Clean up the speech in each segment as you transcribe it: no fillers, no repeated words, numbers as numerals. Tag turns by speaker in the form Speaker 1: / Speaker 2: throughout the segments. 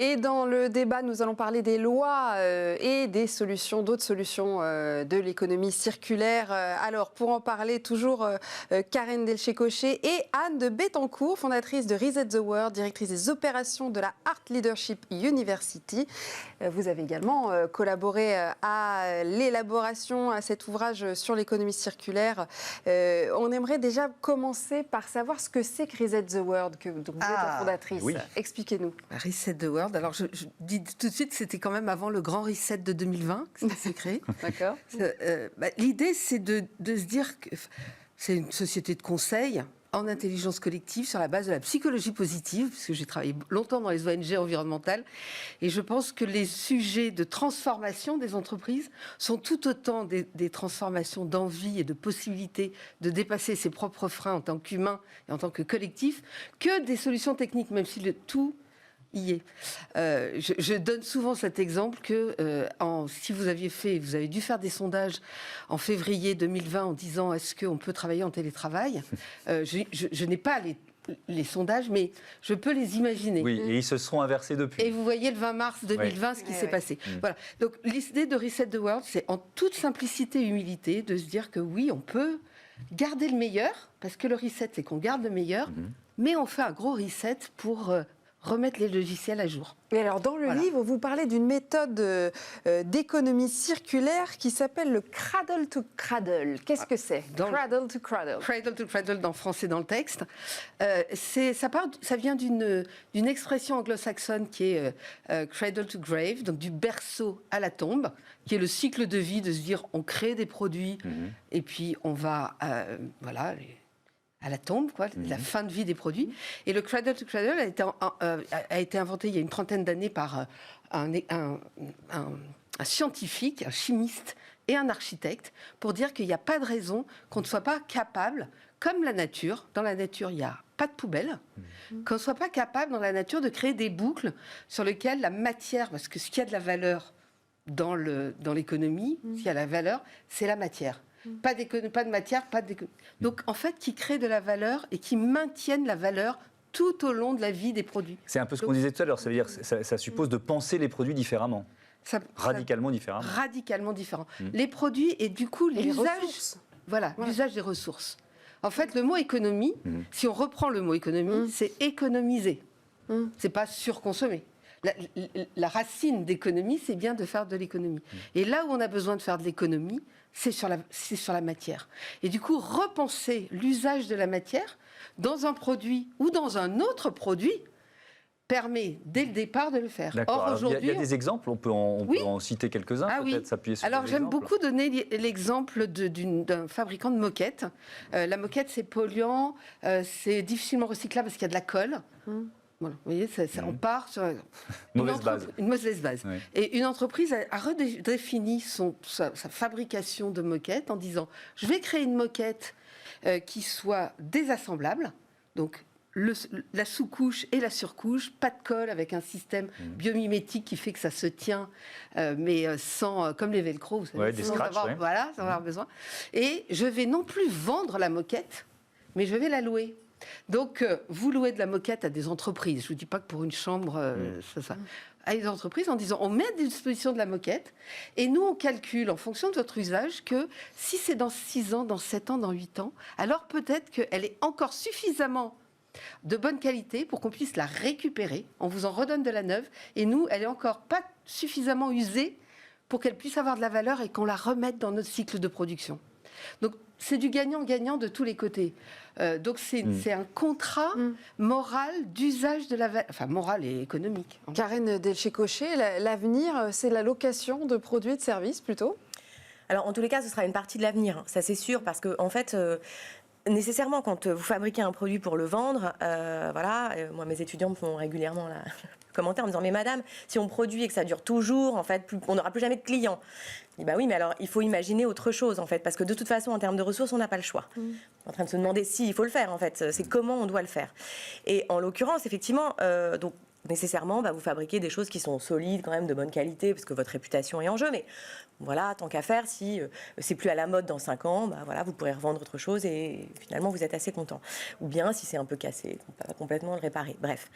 Speaker 1: Et dans le débat, nous allons parler des lois et des solutions, d'autres solutions de l'économie circulaire. Alors, pour en parler, toujours Karen Delchécochet et Anne de Bettencourt, fondatrice de Reset the World, directrice des opérations de la Art Leadership University. Vous avez également collaboré à l'élaboration à cet ouvrage sur l'économie circulaire. On aimerait déjà commencer par savoir ce que c'est que Reset the World, dont vous êtes la fondatrice. Oui. Expliquez-nous.
Speaker 2: Reset the World. Alors, je dis tout de suite, c'était quand même avant le grand reset de 2020 que ça s'est créé.
Speaker 1: D'accord.
Speaker 2: L'idée, c'est de se dire que c'est une société de conseil en intelligence collective sur la base de la psychologie positive, puisque j'ai travaillé longtemps dans les ONG environnementales, et je pense que les sujets de transformation des entreprises sont tout autant des transformations d'envie et de possibilité de dépasser ses propres freins en tant qu'humain et en tant que collectif, que des solutions techniques, même si le tout y est. Je donne souvent cet exemple que si vous avez dû faire des sondages en février 2020 en disant est-ce qu'on peut travailler en télétravail, je n'ai pas les sondages, mais je peux les imaginer.
Speaker 3: Oui, et ils se seront inversés depuis.
Speaker 2: Et vous voyez le 20 mars 2020 ce qui s'est passé. Voilà. Donc l'idée de Reset the World, c'est en toute simplicité et humilité de se dire que oui, on peut garder le meilleur, parce que le reset, c'est qu'on garde le meilleur, mais on fait un gros reset pour remettre les logiciels à jour.
Speaker 1: Et alors, dans le livre, vous parlez d'une méthode d'économie circulaire qui s'appelle le cradle to cradle. Qu'est-ce que c'est? Cradle to cradle.
Speaker 2: Cradle to cradle, dans français, dans le texte. Ça vient d'une expression anglo-saxonne qui est cradle to grave, donc du berceau à la tombe, qui est le cycle de vie de se dire on crée des produits et puis on va, à la tombe, la fin de vie des produits. Et le cradle to cradle a été inventé il y a une trentaine d'années par un scientifique, un chimiste et un architecte, pour dire qu'il n'y a pas de raison qu'on ne soit pas capable, comme la nature, dans la nature il n'y a pas de poubelle, qu'on ne soit pas capable dans la nature de créer des boucles sur lesquelles la matière, parce que ce qui a de la valeur dans l'économie, ce qui a de la valeur, c'est la matière. Pas de matière, pas d'économie. Donc, en fait, qui créent de la valeur et qui maintiennent la valeur tout au long de la vie des produits.
Speaker 3: C'est un peu ce qu'on disait tout à l'heure, ça veut dire que ça suppose de penser les produits différemment. Radicalement différemment.
Speaker 2: Radicalement différent. Les produits et du coup, l'usage des ressources. En fait, le mot économie, si on reprend le mot économie, c'est économiser. C'est pas surconsommer. La racine d'économie, c'est bien de faire de l'économie. Et là où on a besoin de faire de l'économie, c'est sur la matière. Et du coup, repenser l'usage de la matière dans un produit ou dans un autre produit permet, dès le départ, de le faire.
Speaker 3: Or, aujourd'hui, il y a des exemples, on peut en citer quelques-uns, peut-être s'appuyer sur
Speaker 2: Alors, j'aime beaucoup donner l'exemple d'un fabricant de moquettes. La moquette, c'est polluant, c'est difficilement recyclable parce qu'il y a de la colle. Voilà, vous voyez, on part sur une mauvaise base. Oui. Et une entreprise a redéfini sa fabrication de moquettes en disant je vais créer une moquette qui soit désassemblable, donc la sous-couche et la surcouche, pas de colle, avec un système biomimétique qui fait que ça se tient, mais sans, comme les velcro, vous savez, sans avoir besoin. Et je vais non plus vendre la moquette, mais je vais la louer. Donc, vous louez de la moquette à des entreprises. Je ne vous dis pas que pour une chambre, à des entreprises, en disant on met à disposition de la moquette et nous, on calcule en fonction de votre usage que si c'est dans 6 ans, dans 7 ans, dans 8 ans, alors peut-être qu'elle est encore suffisamment de bonne qualité pour qu'on puisse la récupérer. On vous en redonne de la neuve et nous, elle est encore pas suffisamment usée pour qu'elle puisse avoir de la valeur et qu'on la remette dans notre cycle de production. Donc, c'est du gagnant-gagnant de tous les côtés. Donc, c'est un contrat moral d'usage de la valeur, enfin, moral et économique.
Speaker 1: Karen Delchécochet, l'avenir, c'est la location de produits et de services, plutôt?
Speaker 4: Alors, en tous les cas, ce sera une partie de l'avenir, ça c'est sûr, parce que, en fait... nécessairement, quand vous fabriquez un produit pour le vendre, moi mes étudiants me font régulièrement le commentaire en me disant mais madame, si on produit et que ça dure toujours, en fait, on n'aura plus jamais de clients. Je dis bah oui, mais alors il faut imaginer autre chose en fait, parce que de toute façon en termes de ressources, on n'a pas le choix. On est en train de se demander s'il faut le faire en fait, c'est comment on doit le faire. Et en l'occurrence, effectivement, donc nécessairement, vous fabriquez des choses qui sont solides, quand même de bonne qualité, parce que votre réputation est en jeu. Mais voilà, tant qu'à faire, si c'est plus à la mode dans 5 ans, voilà, vous pourrez revendre autre chose et finalement vous êtes assez content. Ou bien si c'est un peu cassé, on peut pas complètement le réparer. Bref.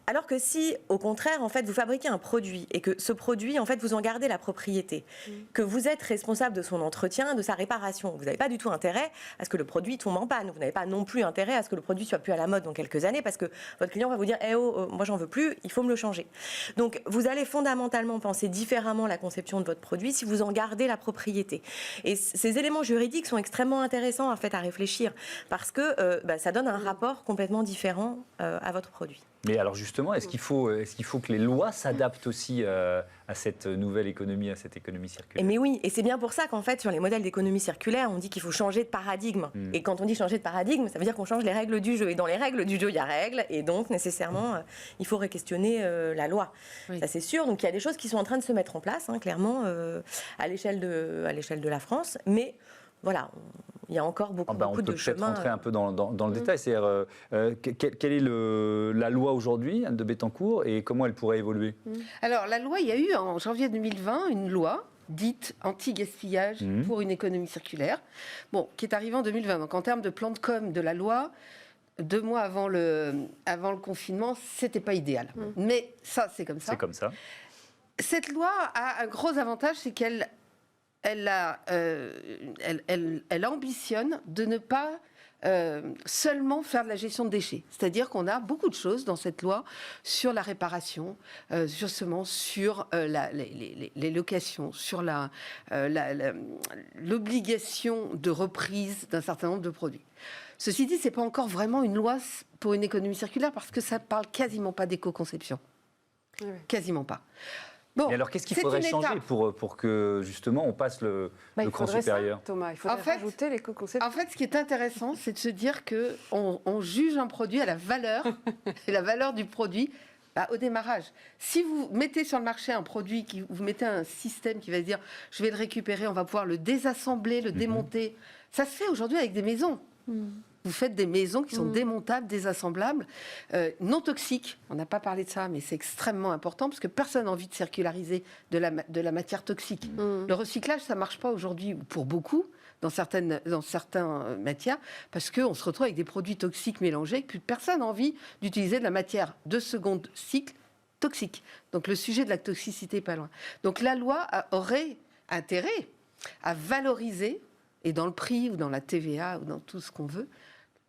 Speaker 4: Alors que si, au contraire, en fait, vous fabriquez un produit et que ce produit, en fait, vous en gardez la propriété, que vous êtes responsable de son entretien, de sa réparation, vous n'avez pas du tout intérêt à ce que le produit tombe en panne. Vous n'avez pas non plus intérêt à ce que le produit soit plus à la mode dans quelques années parce que votre client va vous dire « Eh oh, moi j'en veux plus, il faut me le changer ». Donc, vous allez fondamentalement penser différemment la conception de votre produit si vous en gardez la propriété. Et ces éléments juridiques sont extrêmement intéressants en fait, à réfléchir parce que ça donne un rapport complètement différent à votre produit.
Speaker 3: Mais alors justement, est-ce qu'il faut que les lois s'adaptent aussi à cette nouvelle économie, à cette économie circulaire?
Speaker 4: Mais oui, et c'est bien pour ça qu'en fait, sur les modèles d'économie circulaire, on dit qu'il faut changer de paradigme. Et quand on dit changer de paradigme, ça veut dire qu'on change les règles du jeu. Et dans les règles du jeu, il y a règles, et donc nécessairement, il faut réquestionner la loi. Oui. Ça, c'est sûr. Donc il y a des choses qui sont en train de se mettre en place, clairement, à l'échelle de la France. Mais voilà, il y a encore beaucoup de chemin.
Speaker 3: On peut peut-être rentrer un peu dans le détail. C'est-à-dire, quelle est la loi aujourd'hui, Anne de Bettencourt, et comment elle pourrait évoluer?
Speaker 2: Alors, la loi, il y a eu en janvier 2020 une loi dite anti-gaspillage pour une économie circulaire, qui est arrivée en 2020. Donc, en termes de plan de com de la loi, 2 mois avant le confinement, c'était pas idéal. Mais ça, c'est comme ça.
Speaker 3: C'est comme ça.
Speaker 2: Cette loi a un gros avantage, c'est qu'elle ambitionne de ne pas seulement faire de la gestion de déchets. C'est-à-dire qu'on a beaucoup de choses dans cette loi sur la réparation, justement sur les locations, sur l'obligation de reprise d'un certain nombre de produits. Ceci dit, ce n'est pas encore vraiment une loi pour une économie circulaire parce que ça ne parle quasiment pas d'éco-conception. Oui. Quasiment pas.
Speaker 3: Bon, et alors, qu'est-ce qu'il faudrait changer pour que, justement, on passe le cran supérieur?
Speaker 1: Ça, Thomas, il faudrait rajouter l'éco-conception.
Speaker 2: En fait, ce qui est intéressant, c'est de se dire qu'on juge un produit à la valeur, et la valeur du produit au démarrage. Si vous mettez sur le marché un produit, vous mettez un système qui va se dire « je vais le récupérer, on va pouvoir le désassembler, le démonter », ça se fait aujourd'hui avec des maisons. Vous faites des maisons qui sont démontables, désassemblables, non toxiques. On n'a pas parlé de ça, mais c'est extrêmement important parce que personne n'a envie de circulariser de la matière toxique. Le recyclage, ça ne marche pas aujourd'hui pour beaucoup, dans certaines matières, parce qu'on se retrouve avec des produits toxiques mélangés, que personne n'a envie d'utiliser de la matière de second cycle toxique. Donc le sujet de la toxicité n'est pas loin. Donc la loi aurait intérêt à valoriser, et dans le prix ou dans la TVA ou dans tout ce qu'on veut,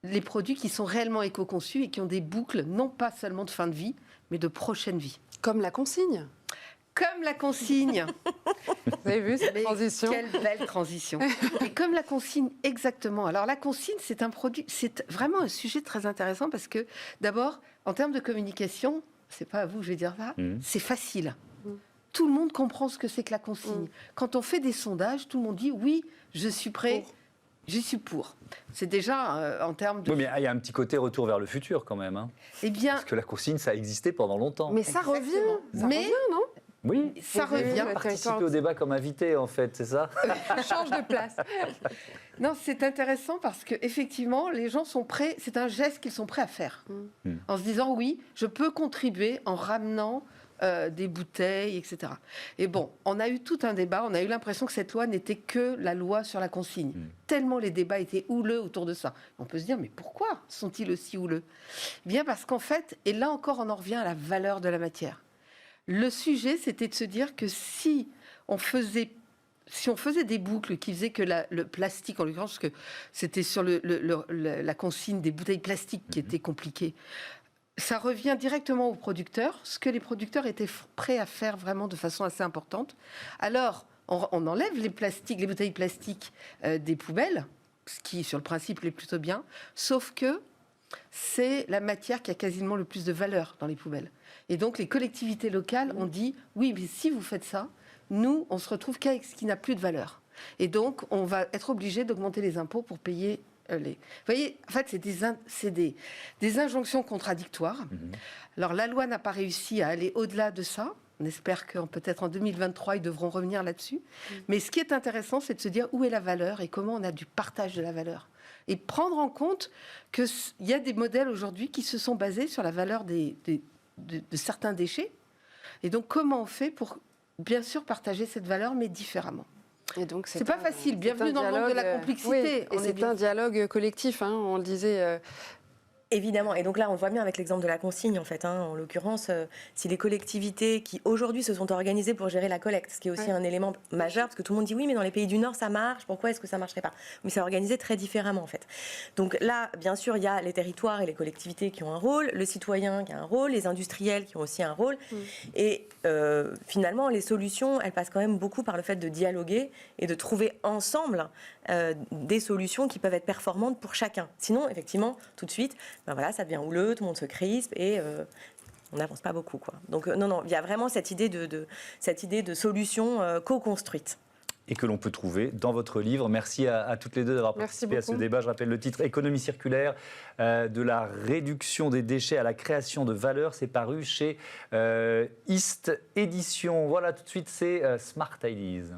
Speaker 2: les produits qui sont réellement éco-conçus et qui ont des boucles, non pas seulement de fin de vie, mais de prochaine vie.
Speaker 1: Comme la consigne.
Speaker 2: Comme la consigne.
Speaker 1: Vous avez vu cette transition?
Speaker 2: Quelle belle transition. Et comme la consigne, exactement. Alors la consigne, c'est un produit, c'est vraiment un sujet très intéressant parce que d'abord, en termes de communication, c'est pas à vous que je vais dire ça, c'est facile. Tout le monde comprend ce que c'est que la consigne. Quand on fait des sondages, tout le monde dit oui, je suis prêt. Je suis pour. C'est déjà en termes de...
Speaker 3: Oui, mais il y a un petit côté retour vers le futur quand même.
Speaker 2: Eh bien...
Speaker 3: Parce que la consigne, ça a existé pendant longtemps.
Speaker 1: Mais ça revient. Ça revient, non?
Speaker 3: Oui,
Speaker 2: ça revient.
Speaker 3: Participer au débat comme invité, en fait, c'est ça?
Speaker 1: Change de place.
Speaker 2: Non, c'est intéressant parce qu'effectivement, les gens sont prêts, c'est un geste qu'ils sont prêts à faire. En se disant, oui, je peux contribuer en ramenant des bouteilles, etc. Et bon, on a eu tout un débat, on a eu l'impression que cette loi n'était que la loi sur la consigne. Tellement les débats étaient houleux autour de ça. On peut se dire, mais pourquoi sont-ils aussi houleux? Bien parce qu'en fait, et là encore on en revient à la valeur de la matière. Le sujet, c'était de se dire que si on faisait des boucles qui faisaient que le plastique, en l'occurrence, parce que c'était sur la consigne des bouteilles plastiques qui était compliquée, ça revient directement aux producteurs, ce que les producteurs étaient prêts à faire vraiment de façon assez importante. Alors, on enlève les bouteilles plastiques des poubelles, ce qui, sur le principe, est plutôt bien, sauf que c'est la matière qui a quasiment le plus de valeur dans les poubelles. Et donc, les collectivités locales ont dit, oui, mais si vous faites ça, nous, on se retrouve qu'avec ce qui n'a plus de valeur. Et donc, on va être obligé d'augmenter les impôts pour payer Vous voyez, en fait, c'est des injonctions contradictoires. Alors, la loi n'a pas réussi à aller au-delà de ça. On espère que peut-être en 2023, ils devront revenir là-dessus. Mais ce qui est intéressant, c'est de se dire où est la valeur et comment on a du partage de la valeur. Et prendre en compte qu'il y a des modèles aujourd'hui qui se sont basés sur la valeur des de certains déchets. Et donc, comment on fait pour, bien sûr, partager cette valeur, mais différemment?
Speaker 1: Et donc
Speaker 2: C'est pas facile. Bienvenue dans le monde de la complexité.
Speaker 1: Oui, et c'est un dialogue collectif, hein, on le disait.
Speaker 4: Évidemment, et donc là on le voit bien avec l'exemple de la consigne en fait, hein. En l'occurrence, si les collectivités qui aujourd'hui se sont organisées pour gérer la collecte, ce qui est aussi un élément majeur, parce que tout le monde dit oui mais dans les pays du Nord ça marche, pourquoi est-ce que ça ne marcherait pas? Mais c'est organisé très différemment en fait. Donc là, bien sûr, il y a les territoires et les collectivités qui ont un rôle, le citoyen qui a un rôle, les industriels qui ont aussi un rôle, et finalement les solutions, elles passent quand même beaucoup par le fait de dialoguer et de trouver ensemble des solutions qui peuvent être performantes pour chacun. Sinon, effectivement, tout de suite, ben voilà, ça devient houleux, tout le monde se crispe et on n'avance pas beaucoup, quoi. Donc non, il y a vraiment cette idée de solution co-construite.
Speaker 3: Et que l'on peut trouver dans votre livre. Merci à toutes les deux d'avoir participé à ce débat. Je rappelle le titre, Économie circulaire, de la réduction des déchets à la création de valeur. C'est paru chez East Éditions. Voilà, tout de suite, c'est Smart Ideas.